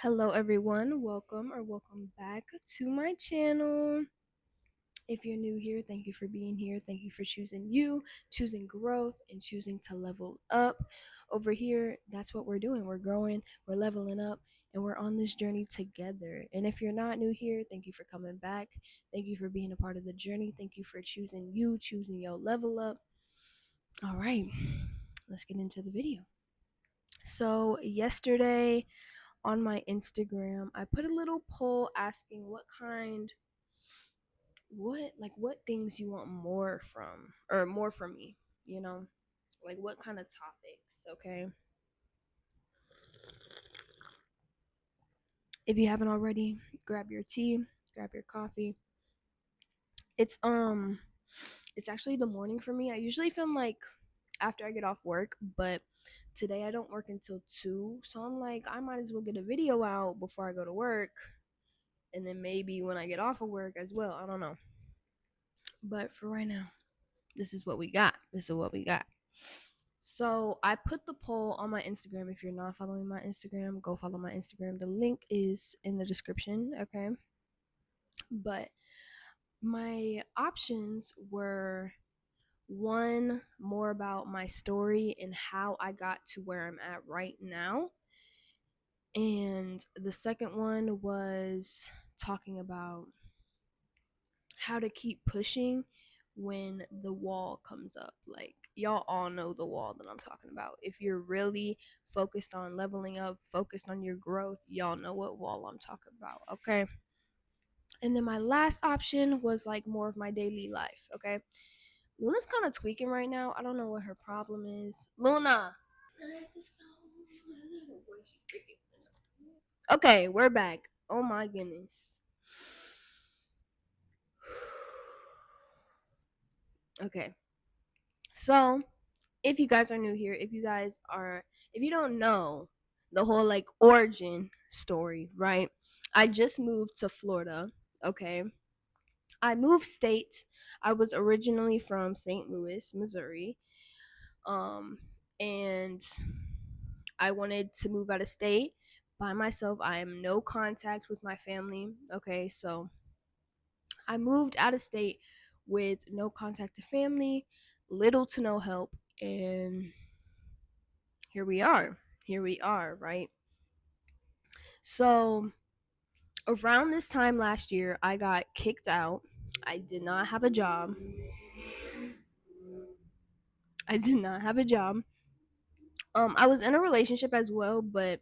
Hello everyone, welcome back to my channel. If you're new here, thank you for being here. Thank you for choosing growth, and choosing to level up. Over here, that's what we're doing. We're growing, we're leveling up, and we're on this journey together. And if you're not new here, thank you for coming back. Thank you for being a part of the journey. Thank you for choosing your level up. All right, let's get into the video. So, yesterday, on my Instagram, I put a little poll asking what things you want more from me, you know? Like what kind of topics, okay? If you haven't already, grab your tea, grab your coffee. It's it's actually the morning for me. I usually film like after I get off work, but today I don't work until 2, so I'm like I might as well get a video out before I go to work, and then maybe when I get off of work as well. I don't know. But for right now, this is what we got. So I put the poll on my Instagram. If you're not following my Instagram, go follow my Instagram. The link is in the description, okay? But my options were one, more about my story and how I got to where I'm at right now. And the second one was talking about how to keep pushing when the wall comes up. Like, y'all all know the wall that I'm talking about. If you're really focused on leveling up, focused on your growth, y'all know what wall I'm talking about, okay? And then my last option was like more of my daily life, okay? Luna's kind of tweaking right now. I don't know what her problem is. Luna! Okay, we're back. Oh my goodness. Okay. So, if you guys are new here, if you don't know the whole like origin story, right? I just moved to Florida, okay? I moved states. I was originally from St. Louis, Missouri. Um and I wanted to move out of state by myself. I am no contact with my family, okay? So I moved out of state with no contact to family, little to no help, and here we are. Here we are, right? So, around this time last year, I got kicked out. I did not have a job. I did not have a job. I was in a relationship as well, but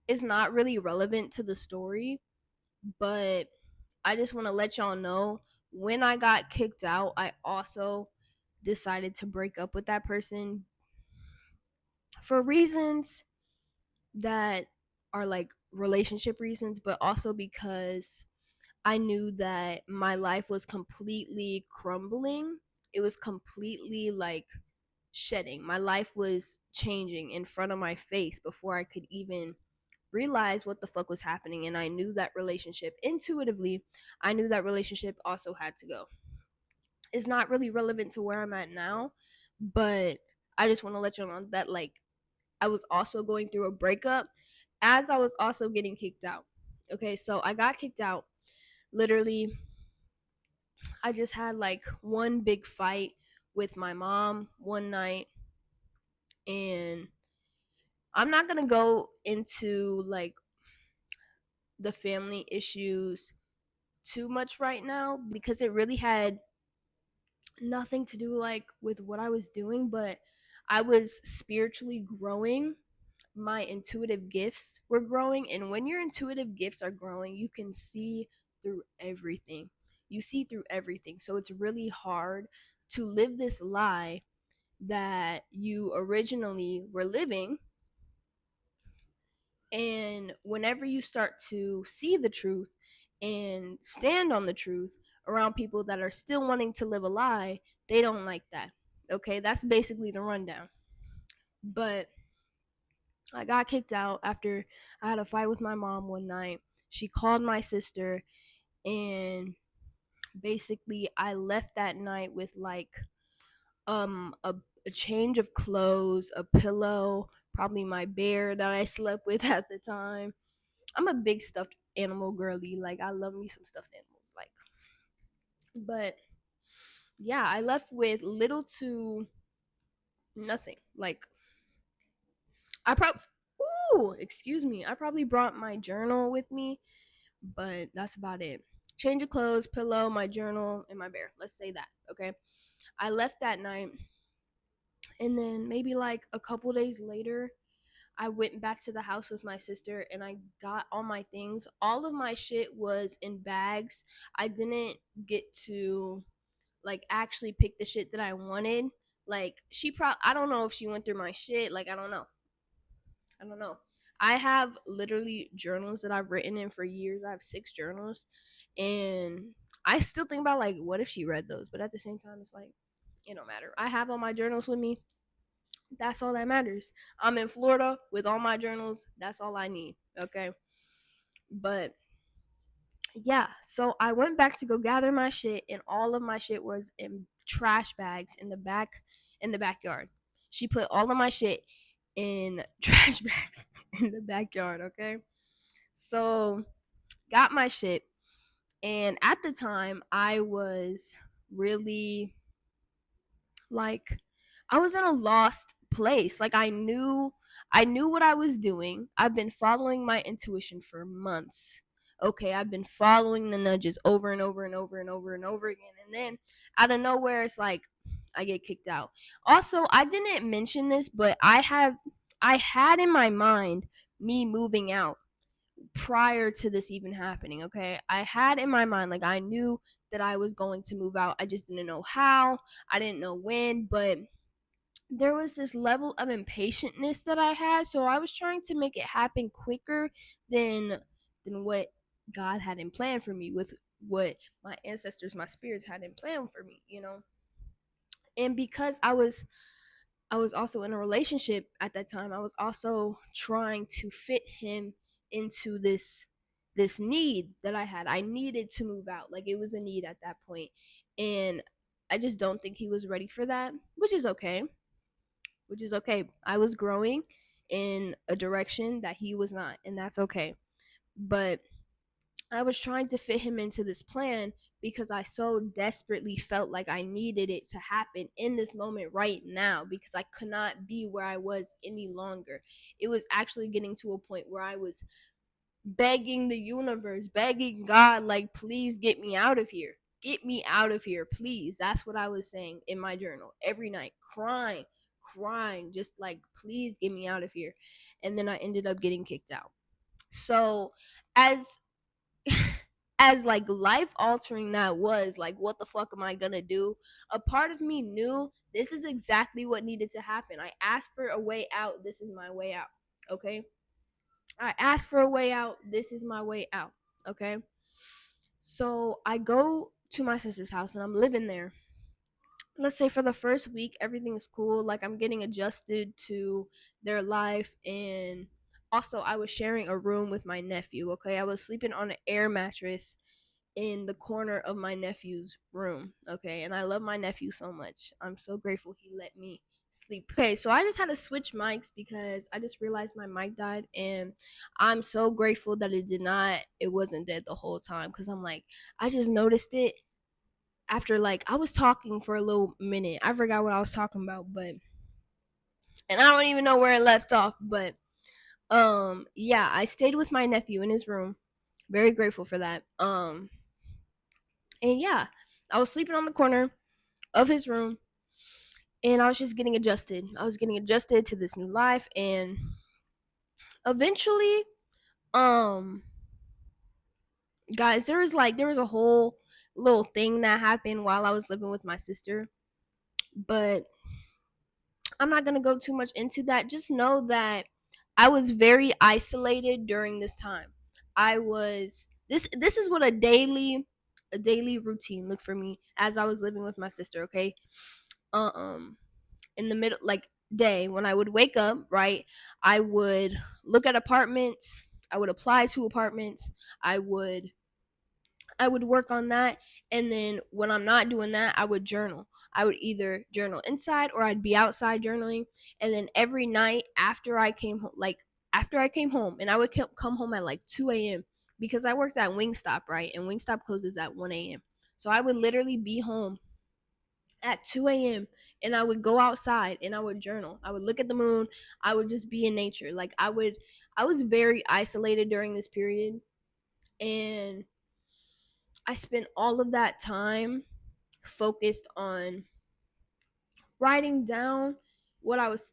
it's not really relevant to the story. But I just want to let y'all know when I got kicked out, I also decided to break up with that person for reasons that are like relationship reasons, but also because I knew that my life was completely crumbling. It was completely like shedding. My life was changing in front of my face before I could even realize what the fuck was happening. And I knew that relationship intuitively, I knew that relationship also had to go. It's not really relevant to where I'm at now, but I just want to let you know that like I was also going through a breakup as I was also getting kicked out. Okay, so I got kicked out. Literally, I just had like one big fight with my mom one night, and I'm not going to go into like the family issues too much right now because it really had nothing to do like with what I was doing, but I was spiritually growing. My intuitive gifts were growing, and when your intuitive gifts are growing, you can see through everything. You see through everything. So it's really hard to live this lie that you originally were living. And whenever you start to see the truth and stand on the truth around people that are still wanting to live a lie, they don't like that. Okay, that's basically the rundown. But I got kicked out after I had a fight with my mom one night. She called my sister, and basically I left that night with like a change of clothes, a pillow, probably my bear that I slept with at the time. I'm a big stuffed animal girly. Like I love me some stuffed animals. Like, but yeah, I left with little to nothing. Like I probably, ooh, excuse me. I probably brought my journal with me, but that's about it. Change of clothes, pillow, my journal, and my bear. Let's say that. Okay. I left that night, and then maybe like a couple days later, I went back to the house with my sister and I got all my things. All of my shit was in bags. I didn't get to like actually pick the shit that I wanted. Like I don't know if she went through my shit. Like I don't know. I don't know. I have literally journals that I've written in for years. I have 6 journals, and I still think about like what if she read those, but at the same time it's like it don't matter. I have all my journals with me. That's all that matters. I'm in Florida with all my journals. That's all I need. Okay. But yeah, so I went back to go gather my shit, and all of my shit was in trash bags in the backyard. She put all of my shit in trash bags in the backyard, okay? So got my shit, and at the time I was really like I was in a lost place. Like I knew what I was doing. I've been following my intuition for months. Okay, I've been following the nudges over and over and over and over and over again. And then out of nowhere it's like I get kicked out. Also, I didn't mention this, but I had in my mind me moving out prior to this even happening, okay? I had in my mind, like, I knew that I was going to move out. I just didn't know how, I didn't know when, but there was this level of impatientness that I had, so I was trying to make it happen quicker than what God had in plan for me, with what my ancestors, my spirits had in plan for me, you know? And because I was also in a relationship at that time. I was also trying to fit him into this need that I had. I needed to move out. Like it was a need at that point. And I just don't think he was ready for that, which is okay. Which is okay. I was growing in a direction that he was not, and that's okay. But I was trying to fit him into this plan because I so desperately felt like I needed it to happen in this moment right now, because I could not be where I was any longer. It was actually getting to a point where I was begging the universe, begging God, like, please get me out of here. Get me out of here, please. That's what I was saying in my journal every night, crying, just like, please get me out of here. And then I ended up getting kicked out. So, as as like life altering that was, like, what the fuck am I gonna do? A part of me knew this is exactly what needed to happen. I asked for a way out. This is my way out. Okay. I asked for a way out. This is my way out. Okay. So I go to my sister's house and I'm living there. Let's say for the first week, everything is cool. Like I'm getting adjusted to their life. And also, I was sharing a room with my nephew. Okay. I was sleeping on an air mattress in the corner of my nephew's room. Okay. And I love my nephew so much. I'm so grateful he let me sleep. Okay. So I just had to switch mics because I just realized my mic died. And I'm so grateful that it wasn't dead the whole time. Cause I'm like, I just noticed it after, like, I was talking for a little minute. I forgot what I was talking about, but, and I don't even know where it left off. But, yeah, I stayed with my nephew in his room. Very grateful for that. And yeah, I was sleeping on the corner of his room and I was just getting adjusted. I was getting adjusted to this new life, and eventually, um guys, there was a whole little thing that happened while I was living with my sister, but I'm not going to go too much into that. Just know that I was very isolated during this time. I was this is what a daily routine looked for me as I was living with my sister, okay? Um in the middle, like, day, when I would wake up, right? I would look at apartments, I would apply to apartments, I would I would work on that. And then when I'm not doing that, I would journal. I would either journal inside or I'd be outside journaling. And then every night after I came home, and I would come home at like 2 a.m. because I worked at Wingstop, right? And Wingstop closes at 1 a.m. So I would literally be home at 2 a.m. and I would go outside and I would journal. I would look at the moon. I would just be in nature. I was very isolated during this period. And I spent all of that time focused on writing down what I was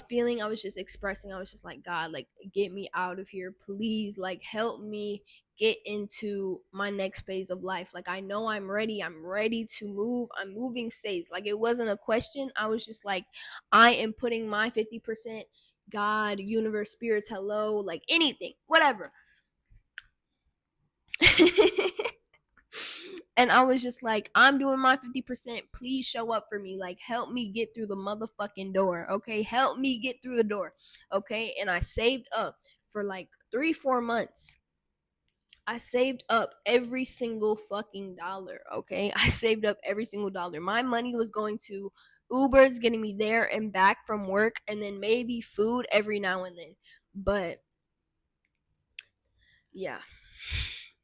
feeling. I was just expressing. I was just like, God, like, get me out of here, please. Like, help me get into my next phase of life. Like, I know I'm ready. I'm ready to move. I'm moving states. Like, it wasn't a question. I was just like, I am putting my 50%. God, universe, spirits, hello, like anything, whatever. And I was just like, I'm doing my 50%. Please show up for me. Like, help me get through the motherfucking door. Okay. Help me get through the door. Okay. And I saved up for like 3-4 months. I saved up every single fucking dollar. Okay. I saved up every single dollar. My money was going to Uber's getting me there and back from work, and then maybe food every now and then. But yeah.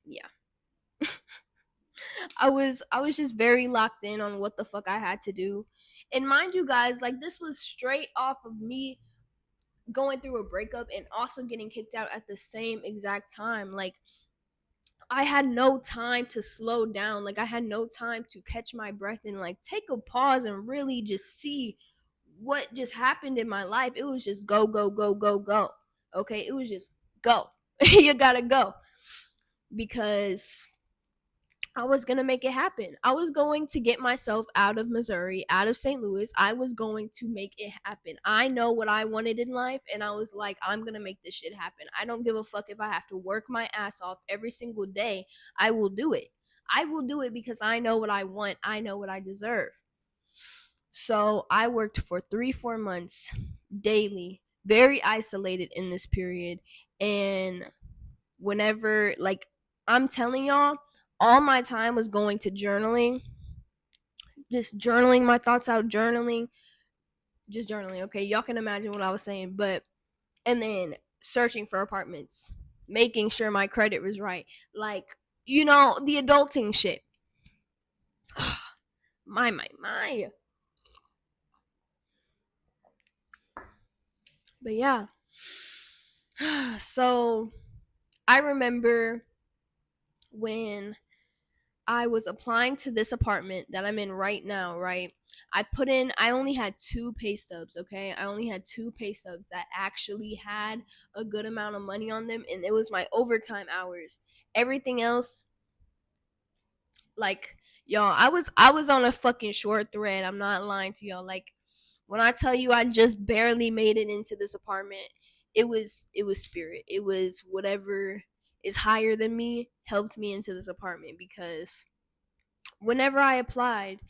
Yeah. I was just very locked in on what the fuck I had to do. And mind you guys, like, this was straight off of me going through a breakup and also getting kicked out at the same exact time. Like, I had no time to slow down. Like, I had no time to catch my breath and like take a pause and really just see what just happened in my life. It was just go, go, go, go, go. Okay? It was just go. You gotta go. Because I was going to make it happen. I was going to get myself out of Missouri, out of St. Louis. I was going to make it happen. I know what I wanted in life, and I was like, I'm going to make this shit happen. I don't give a fuck if I have to work my ass off every single day. I will do it. I will do it because I know what I want. I know what I deserve. So I worked for 3-4 months daily, very isolated in this period. And whenever, like, I'm telling y'all, all my time was going to journaling, just journaling my thoughts out, journaling, just journaling. Okay, y'all can imagine what I was saying. But and then searching for apartments, making sure my credit was right, like, the adulting shit. My. But yeah. So I remember when I was applying to this apartment that I'm in right now, right? I only had 2 pay stubs, okay? I only had 2 pay stubs that actually had a good amount of money on them, and it was my overtime hours. Everything else, like, y'all, I was on a fucking short thread. I'm not lying to y'all. Like, when I tell you I just barely made it into this apartment, it was spirit. It was whatever is higher than me helped me into this apartment, because whenever I applied,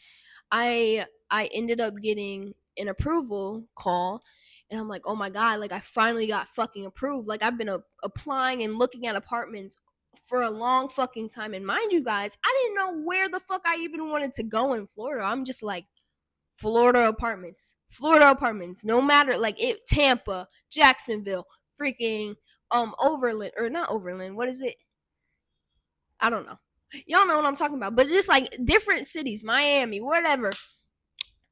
I ended up getting an approval call, and I'm like, "Oh my god, like, I finally got fucking approved." Like, I've been applying and looking at apartments for a long fucking time. And mind you guys, I didn't know where the fuck I even wanted to go in Florida. I'm just like, Florida apartments. Florida apartments. No matter, like, it Tampa, Jacksonville, freaking Overland, or not Overland. What is it? I don't know. Y'all know what I'm talking about. But just like different cities, Miami, whatever.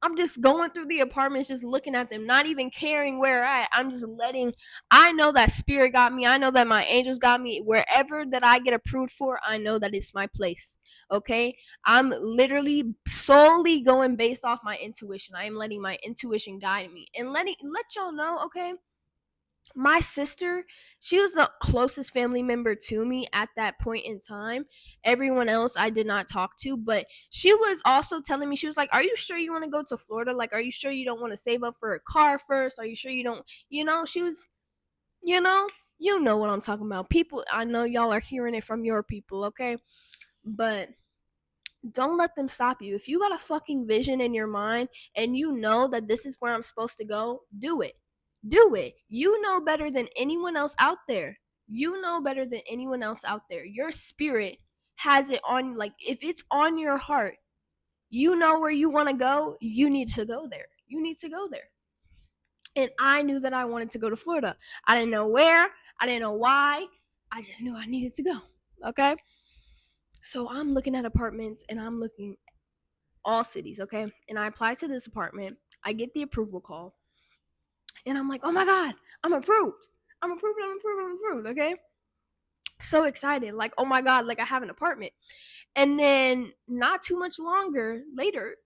I'm just going through the apartments, just looking at them, not even caring where I'm just I know that spirit got me. I know that my angels got me. Wherever that I get approved for, I know that it's my place. Okay? I'm literally solely going based off my intuition. I am letting my intuition guide me. And let y'all know, okay? My sister, she was the closest family member to me at that point in time. Everyone else I did not talk to, but she was also telling me, she was like, "Are you sure you want to go to Florida? Like, are you sure you don't want to save up for a car first? Are you sure you don't, she was, you know, you know what I'm talking about. People, I know y'all are hearing it from your people, okay? But don't let them stop you. If you got a fucking vision in your mind and you know that this is where I'm supposed to go, do it. Do it. You know better than anyone else out there. You know better than anyone else out there. Your spirit has it on, like, if it's on your heart, you know where you want to go, you need to go there. You need to go there. And I knew that I wanted to go to Florida. I didn't know where, I didn't know why. I just knew I needed to go. Okay? So I'm looking at apartments and I'm looking all cities, okay? And I apply to this apartment. I get the approval call. And I'm like, "Oh my god, I'm approved. I'm approved, I'm approved, I'm approved." Okay? So excited. Like, "Oh my god, like I have an apartment." And then not too much longer later,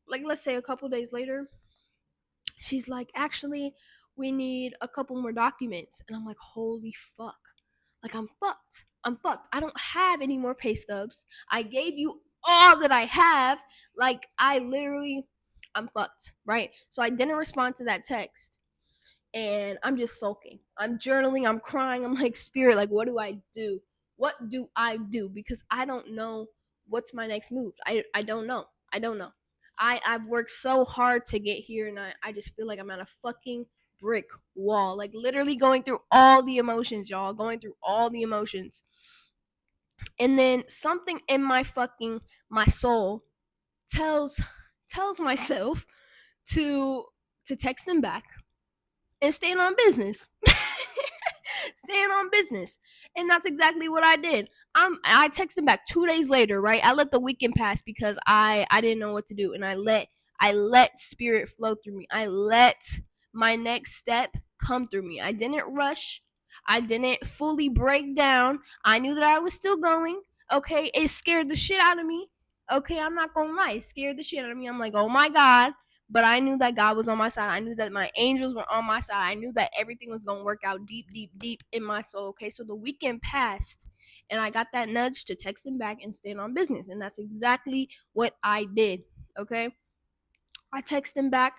like let's say a couple days later, she's like, "Actually, we need a couple more documents." And I'm like, "Holy fuck." Like, I'm fucked. I'm fucked. I don't have any more pay stubs. I gave you all that I have. Like, I'm fucked, right? So I didn't respond to that text. And I'm just sulking. I'm journaling. I'm crying. I'm like, "Spirit, like, what do I do? What do I do?" Because I don't know what's my next move. I don't know. I don't know. I've worked so hard to get here, and I just feel like I'm at a fucking brick wall. Like, literally going through all the emotions, y'all. Going through all the emotions. And then something in my soul tells myself to text him back and stand on business. Staying on business. And that's exactly what I did. I texted back 2 days later, right? I let the weekend pass because I didn't know what to do. And I let spirit flow through me. I let my next step come through me. I didn't rush. I didn't fully break down. I knew that I was still going. Okay. It scared the shit out of me. Okay, I'm not gonna lie. It scared the shit out of me. I'm like, "Oh my God." But I knew that God was on my side. I knew that my angels were on my side. I knew that everything was going to work out deep, deep, deep in my soul. Okay, so the weekend passed, and I got that nudge to text him back and stand on business. And that's exactly what I did. Okay, I text him back,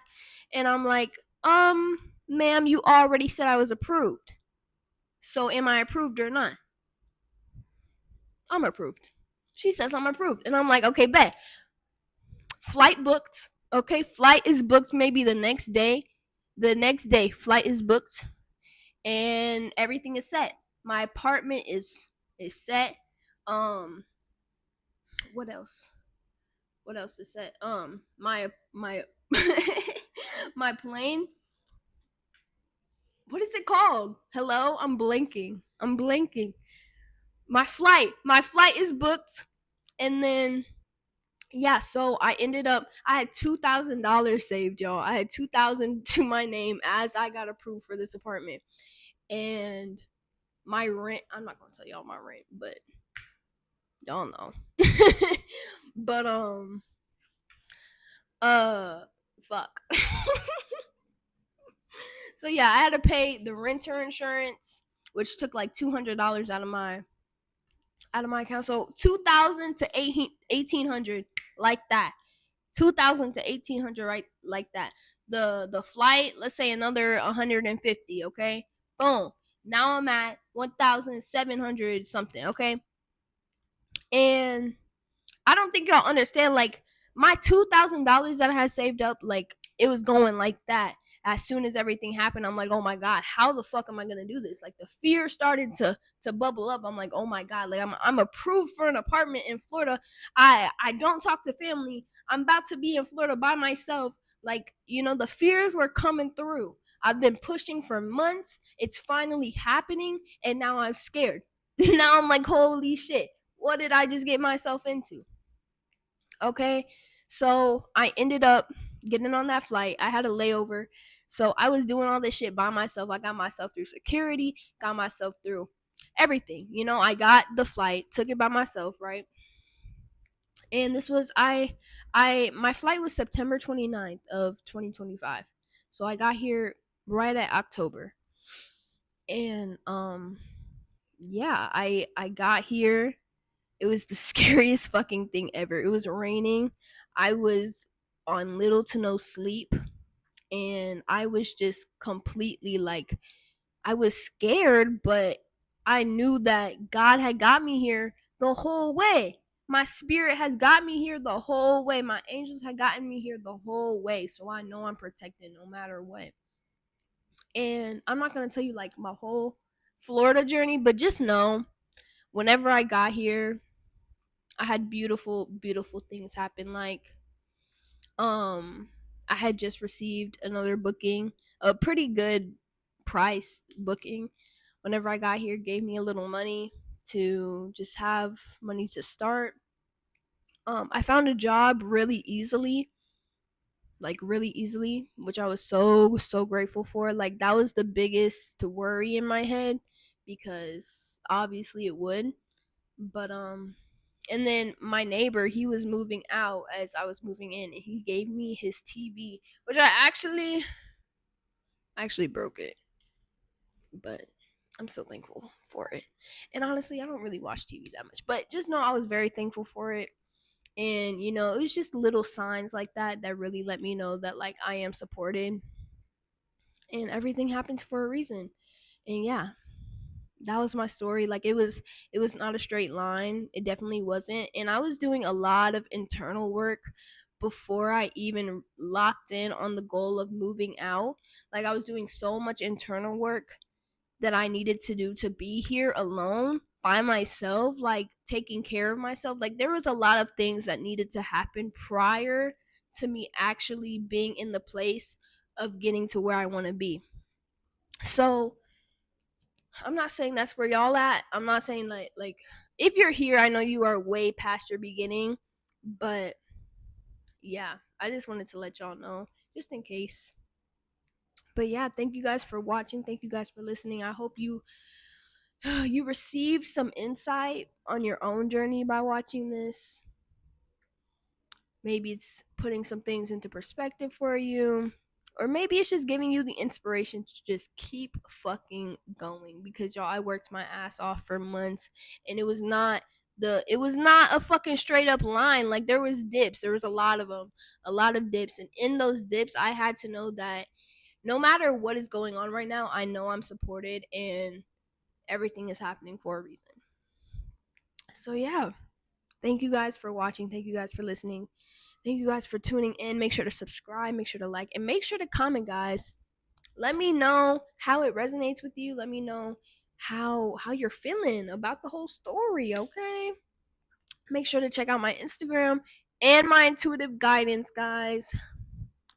and I'm like, "Ma'am, you already said I was approved. So am I approved or not?" "I'm approved." She says I'm approved. And I'm like, "Okay, bet. Flight booked. Okay, flight is booked maybe the next day. The next day, flight is booked and everything is set. My apartment is set. Um, what else? What else is set? My my plane. What is it called? Hello, I'm blinking. I'm blinking. My flight is booked, and then yeah, so I had $2,000 saved, y'all. I had 2,000 to my name as I got approved for this apartment. And my rent, I'm not gonna tell y'all my rent, but y'all know. But uh fuck. So yeah, I had to pay the renter insurance, which took like $200 out of my account. So 2,000 to 1,800, like that. 2,000 to 1,800, right, like that. The flight, let's say another 150, okay? Boom. Now I'm at 1,700 something, okay? And I don't think y'all understand, like, my $2,000 that I had saved up, like, it was going like that. As soon as everything happened, I'm like, "Oh my God, how the fuck am I gonna do this?" Like, the fear started to bubble up. I'm like, "Oh my God, like, I'm approved for an apartment in Florida. I don't talk to family. I'm about to be in Florida by myself." Like, the fears were coming through. I've been pushing for months. It's finally happening, and now I'm scared. Now I'm like, "Holy shit, what did I just get myself into?" Okay. So I ended up getting on that flight. I had a layover. So I was doing all this shit by myself. I got myself through security, got myself through everything. I got the flight, took it by myself, right? And this was my flight was September 29th of 2025. So I got here right at October. And yeah, I got here. It was the scariest fucking thing ever. It was raining. I was on little to no sleep. And I was just completely like, I was scared, but I knew that God had got me here the whole way. My spirit has got me here the whole way. My angels had gotten me here the whole way. So I know I'm protected no matter what. And I'm not going to tell you like my whole Florida journey, but just know whenever I got here, I had beautiful, beautiful things happen. Like, um, I had just received another booking, a pretty good price booking. Whenever I got here, gave me a little money to just have money to start. I found a job really easily, like really easily, which I was so grateful for. Like that was the biggest worry in my head because obviously it would. But and then my neighbor, he was moving out as I was moving in, and he gave me his TV, which I actually broke it, but I'm so thankful for it. And honestly, I don't really watch TV that much, but just know I was very thankful for it. And it was just little signs like that that really let me know that like I am supported and everything happens for a reason. And yeah, that was my story. Like it was not a straight line. It definitely wasn't. And I was doing a lot of internal work before I even locked in on the goal of moving out. Like I was doing so much internal work that I needed to do to be here alone by myself, like taking care of myself. Like there was a lot of things that needed to happen prior to me actually being in the place of getting to where I want to be. So, I'm not saying that's where y'all at. I'm not saying like if you're here, I know you are way past your beginning, but yeah, I just wanted to let y'all know just in case. But yeah, thank you guys for watching. Thank you guys for listening. I hope you you received some insight on your own journey by watching this. Maybe it's putting some things into perspective for you. Or maybe it's just giving you the inspiration to just keep fucking going because y'all, I worked my ass off for months and it was not a fucking straight up line. Like there was dips. There was a lot of them. A lot of dips, and in those dips I had to know that no matter what is going on right now, I know I'm supported and everything is happening for a reason. So yeah, thank you guys for watching. Thank you guys for listening. Thank you guys for tuning in. Make sure to subscribe, make sure to like, and make sure to comment, guys. Let me know how it resonates with you. Let me know how you're feeling about the whole story, okay? Make sure to check out my Instagram and my intuitive guidance, guys.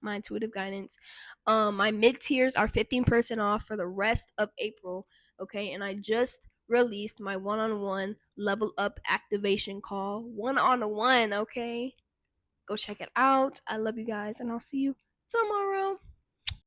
My intuitive guidance. My mid tiers are 15% off for the rest of April, okay? And I just released my one-on-one level up activation call. One-on-one, okay? Go check it out. I love you guys, and I'll see you tomorrow.